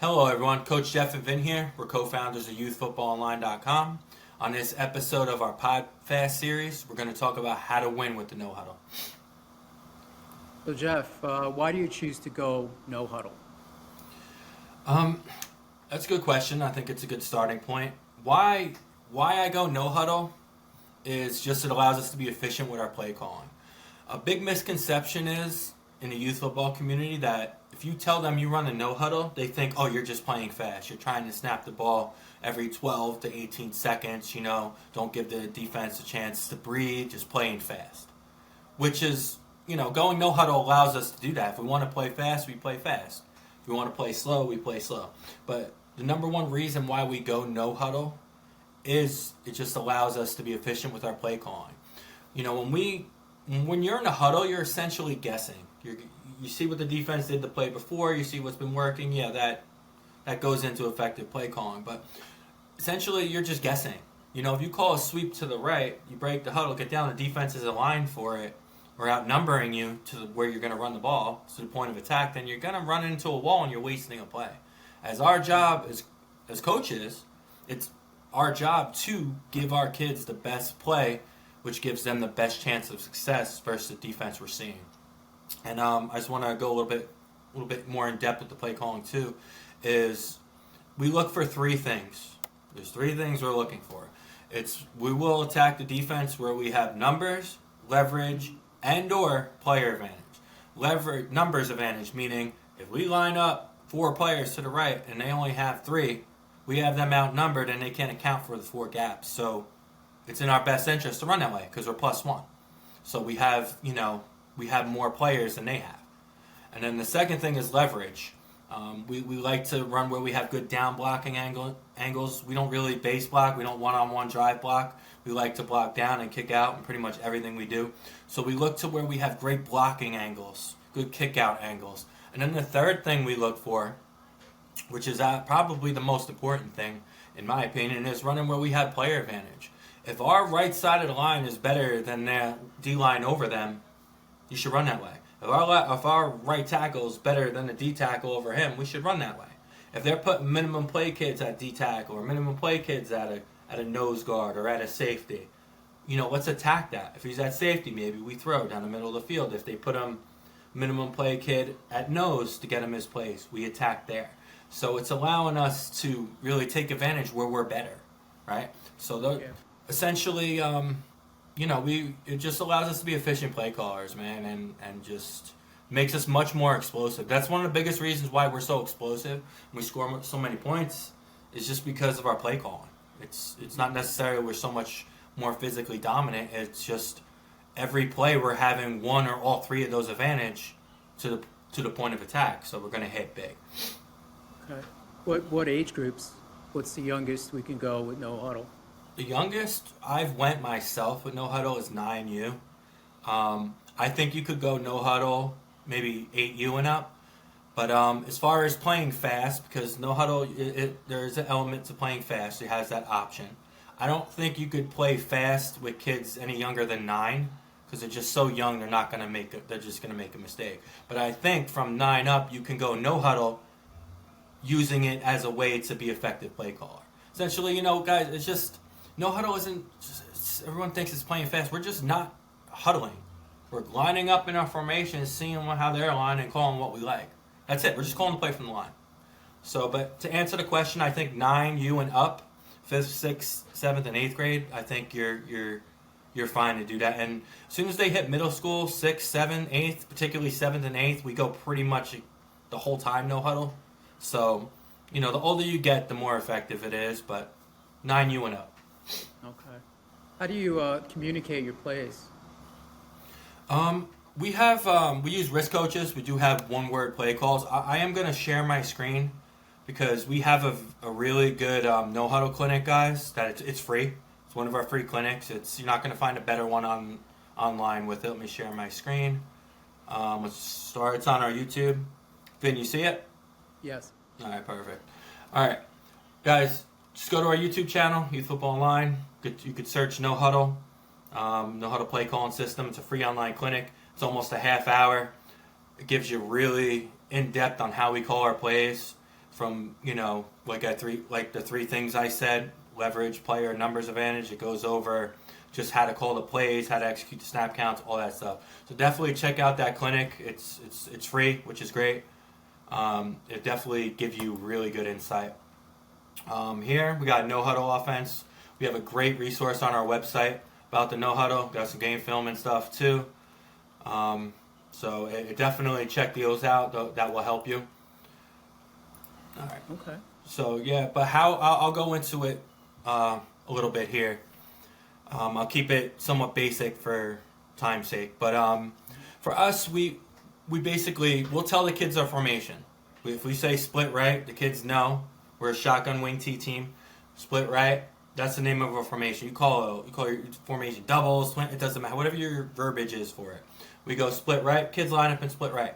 Hello everyone, Coach Jeff and Vin here. We're co-founders of YouthFootballOnline.com. On this episode of our PodFast series, we're going to talk about how to win with the No Huddle. So Jeff, why do you choose to go No Huddle? That's a good question. I think it's a good starting point. Why I go No Huddle is just it allows us to be efficient with our play calling. A big misconception is in the youth football community that if you tell them you run a no huddle, they think, oh, you're just playing fast. You're trying to snap the ball every 12 to 18 seconds, don't give the defense a chance to breathe, just playing fast. Which is, going no huddle allows us to do that. If we want to play fast, we play fast. If we want to play slow, we play slow. But the number one reason why we go no huddle is it just allows us to be efficient with our play calling. When you're in a huddle, you're essentially guessing. You see what the defense did the play before. You see what's been working. Yeah, that goes into effective play calling. But essentially, you're just guessing. If you call a sweep to the right, you break the huddle, get down, the defense is aligned for it, or outnumbering you to where you're going to run the ball to the point of attack, then you're going to run into a wall and you're wasting a play. As our job as coaches, it's our job to give our kids the best play, which gives them the best chance of success versus the defense we're seeing. And I just want to go a little bit more in depth with the play calling too. Is we look for three things. There's three things we're looking for. We will attack the defense where we have numbers, leverage, and/or player advantage. Numbers advantage meaning if we line up 4 players to the right and they only have 3, we have them outnumbered and they can't account for the 4 gaps. So it's in our best interest to run that way because we're +1. So we have more players than they have. And then the second thing is leverage. We like to run where we have good down blocking angles. We don't really base block. We don't one-on-one drive block. We like to block down and kick out in pretty much everything we do. So we look to where we have great blocking angles, good kick out angles. And then the third thing we look for, which is probably the most important thing, in my opinion, is running where we have player advantage. If our right side of the line is better than the D-line over them, you should run that way. If our right tackle is better than the D tackle over him, we should run that way. If they're putting minimum play kids at D tackle or minimum play kids at a nose guard or at a safety, let's attack that. If he's at safety, maybe we throw down the middle of the field. If they put him minimum play kid at nose to get him his place, we attack there. So it's allowing us to really take advantage where we're better, right? So essentially, it just allows us to be efficient play callers, man, and just makes us much more explosive. That's one of the biggest reasons why we're so explosive and we score so many points is just because of our play calling. It's not necessarily we're so much more physically dominant. It's just every play we're having one or all 3 of those advantage to the point of attack, so we're going to hit big. Okay. What age groups? What's the youngest we can go with No Huddle? The youngest I've went myself with No Huddle is 9U. I think you could go No Huddle maybe 8U and up. But as far as playing fast, because No Huddle, there's an element to playing fast. It has that option. I don't think you could play fast with kids any younger than 9 because they're just so young. They're not gonna they're just gonna make a mistake. But I think from 9 up, you can go No Huddle, using it as a way to be effective play caller. Essentially, guys, it's just. No huddle isn't. Everyone thinks it's playing fast. We're just not huddling. We're lining up in our formation, seeing how they're aligned, and calling what we like. That's it. We're just calling the play from the line. So, but to answer the question, I think 9U and up, 5th, 6th, 7th, and 8th grade. I think you're fine to do that. And as soon as they hit middle school, 6th, 7th, 8th, particularly 7th and 8th, we go pretty much the whole time no huddle. So, the older you get, the more effective it is. But 9U and up. Okay. How do you communicate your plays? We use risk coaches. We do have one-word play calls. I am going to share my screen because we have a really good no huddle clinic, guys. That it's free. It's one of our free clinics. You're not going to find a better one online with it. Let me share my screen. Let's start. It's on our YouTube. Vin, you see it? Yes. All right, perfect. All right, guys. Just go to our YouTube channel, Youth Football Online. You could search No Huddle, No Huddle Play Calling System. It's a free online clinic. It's almost a half hour. It gives you really in-depth on how we call our plays. from, like the three things I said: leverage, player, numbers advantage. It goes over just how to call the plays, how to execute the snap counts, all that stuff. So definitely check out that clinic. It's free, which is great. It definitely gives you really good insight. Here we got No Huddle offense. We have a great resource on our website about the No Huddle. Got some game film and stuff too. So definitely check those out. That will help you. All right. Okay. So yeah, but I'll go into it a little bit here. I'll keep it somewhat basic for time's sake. But for us, we'll tell the kids our formation. If we say split right, the kids know we're a shotgun wing T team. Split right, that's the name of our formation. You call your formation doubles, twin, it doesn't matter. Whatever your verbiage is for it. We go split right, kids line up and split right.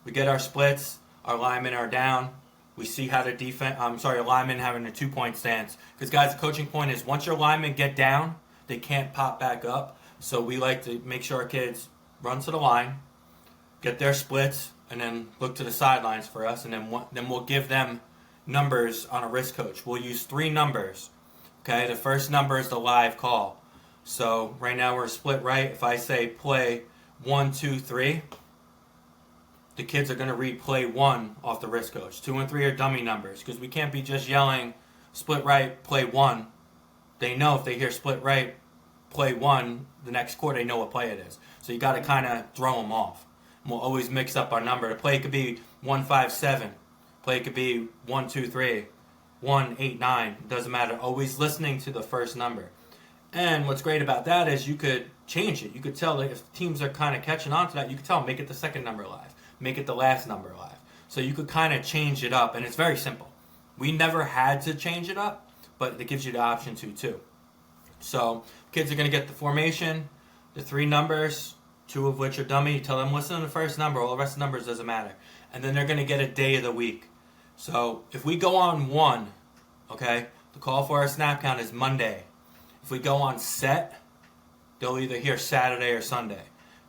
We get our splits, our linemen are down. We see how the linemen having a 2-point stance. Because guys, the coaching point is once your linemen get down, they can't pop back up. So we like to make sure our kids run to the line, get their splits, and then look to the sidelines for us. And then we'll give them numbers on a wrist coach. We'll use 3 numbers. Okay, the first number is the live call. So right now we're split right. If I say play 1, 2, 3, the kids are going to read play 1 off the wrist coach. 2 and 3 are dummy numbers because we can't be just yelling split right, play 1. They know if they hear split right, play 1, the next quarter they know what play it is. So you got to kind of throw them off. And we'll always mix up our number. The play could be 1, 5, 7. Play could be 1, 2, 3, 1, 8, 9. It doesn't matter. Always listening to the first number. And what's great about that is you could change it. You could tell if teams are kind of catching on to that, you could tell them, make it the second number live. Make it the last number live. So you could kind of change it up, and it's very simple. We never had to change it up, but it gives you the option to too. So kids are going to get the formation, the 3 numbers, 2 of which are dummy. You tell them, listen to the first number. All the rest of the numbers doesn't matter. And then they're going to get a day of the week. So if we go on 1, okay, the call for our snap count is Monday. If we go on set, they'll either hear Saturday or Sunday.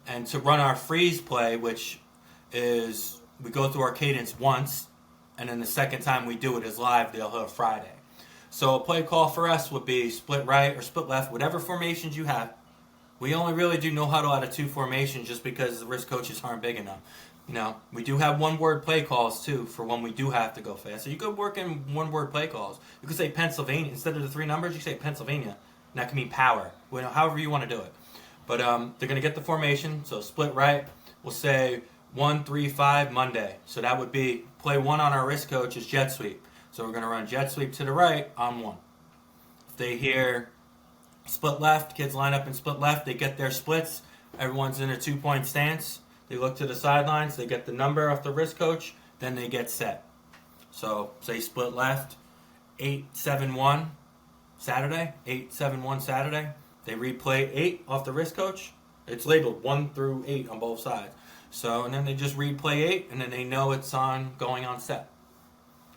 And to run our freeze play, which is we go through our cadence once, and then the second time we do it is live, they'll hear Friday. So a play call for us would be split right or split left, whatever formations you have. We only really do no huddle out of 2 formations just because the wrist coaches aren't big enough. We do have 1-word play calls too for when we do have to go fast. So you could work in 1-word play calls. You could say Pennsylvania instead of the 3 numbers. You say Pennsylvania, and that can mean power. However you want to do it. But they're gonna get the formation. So split right. We'll say 1, 3, 5 Monday. So that would be play 1 on our wrist coach is jet sweep. So we're gonna run jet sweep to the right on 1. If they hear split left, kids line up and split left. They get their splits. Everyone's in a 2-point stance. They look to the sidelines. They get the number off the wrist coach. Then they get set. So say split left, 8-7-1 Saturday. 8-7-1 Saturday. They replay 8 off the wrist coach. It's labeled 1 through 8 on both sides. So and then they just replay 8, and then they know it's going on set.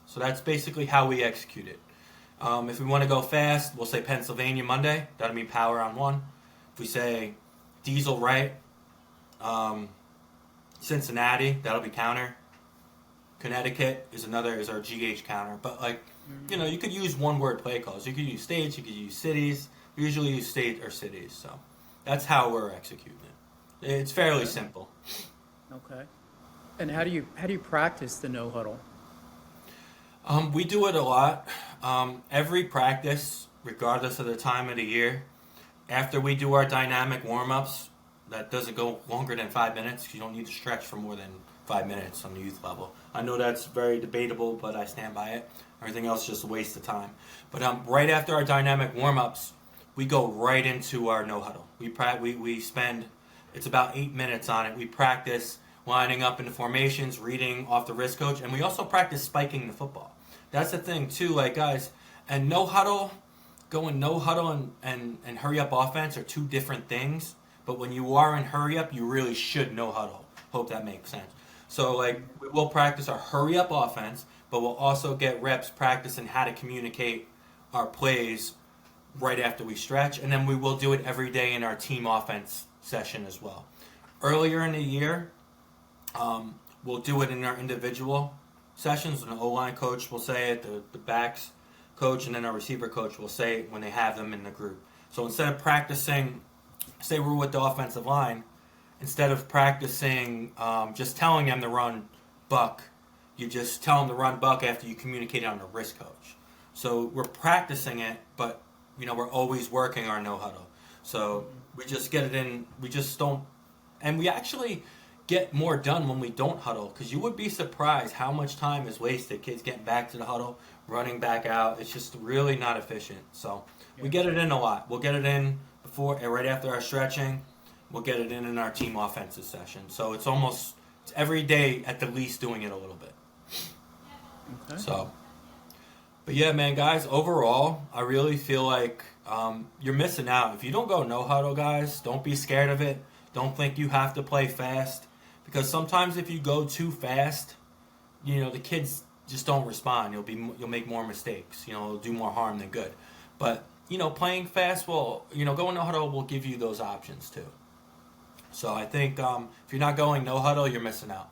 So that's basically how we execute it. If we want to go fast, we'll say Pennsylvania Monday. That'll mean power on 1. If we say diesel right, Cincinnati, that'll be counter. Connecticut is our GH counter. But you could use 1-word play calls. You could use states, you could use cities. We usually use state or cities. So that's how we're executing it. It's fairly simple. Okay. And how do you practice the no huddle? We do it a lot. Every practice, regardless of the time of the year, after we do our dynamic warm-ups, that doesn't go longer than 5 minutes. You don't need to stretch for more than 5 minutes on the youth level. I know that's very debatable, but I stand by it. Everything else is just a waste of time. But right after our dynamic warm-ups, we go right into our no huddle. We spend, it's about 8 minutes on it. We practice lining up into formations, reading off the wrist coach, and we also practice spiking the football. That's the thing too, guys, and no huddle, going no huddle and hurry up offense are 2 different things. But when you are in hurry up, you really should no huddle. Hope that makes sense. So we will practice our hurry up offense, but we'll also get reps practicing how to communicate our plays right after we stretch, and then we will do it every day in our team offense session as well. Earlier in the year, we'll do it in our individual sessions, and the O-line coach will say it, the backs coach, and then our receiver coach will say it when they have them in the group. So instead of practicing, say we're with the offensive line, instead of practicing just telling them to run buck, you just tell them to run buck after you communicate it on the wrist coach. So we're practicing it, but we're always working our no huddle. So we just get it in. We just don't, and we actually get more done when we don't huddle, because you would be surprised how much time is wasted. Kids getting back to the huddle, running back out. It's just really not efficient. So we get it in a lot. We'll get it in before and right after our stretching. We'll get it in our team offensive session. So it's every day at the least doing it a little bit. Okay. So, but yeah, man, guys, overall, I really feel like you're missing out. If you don't go no huddle, guys, don't be scared of it. Don't think you have to play fast, because sometimes if you go too fast, the kids just don't respond. You'll make more mistakes. It'll do more harm than good. But playing fast will, going no huddle will give you those options too. So I think if you're not going no huddle, you're missing out.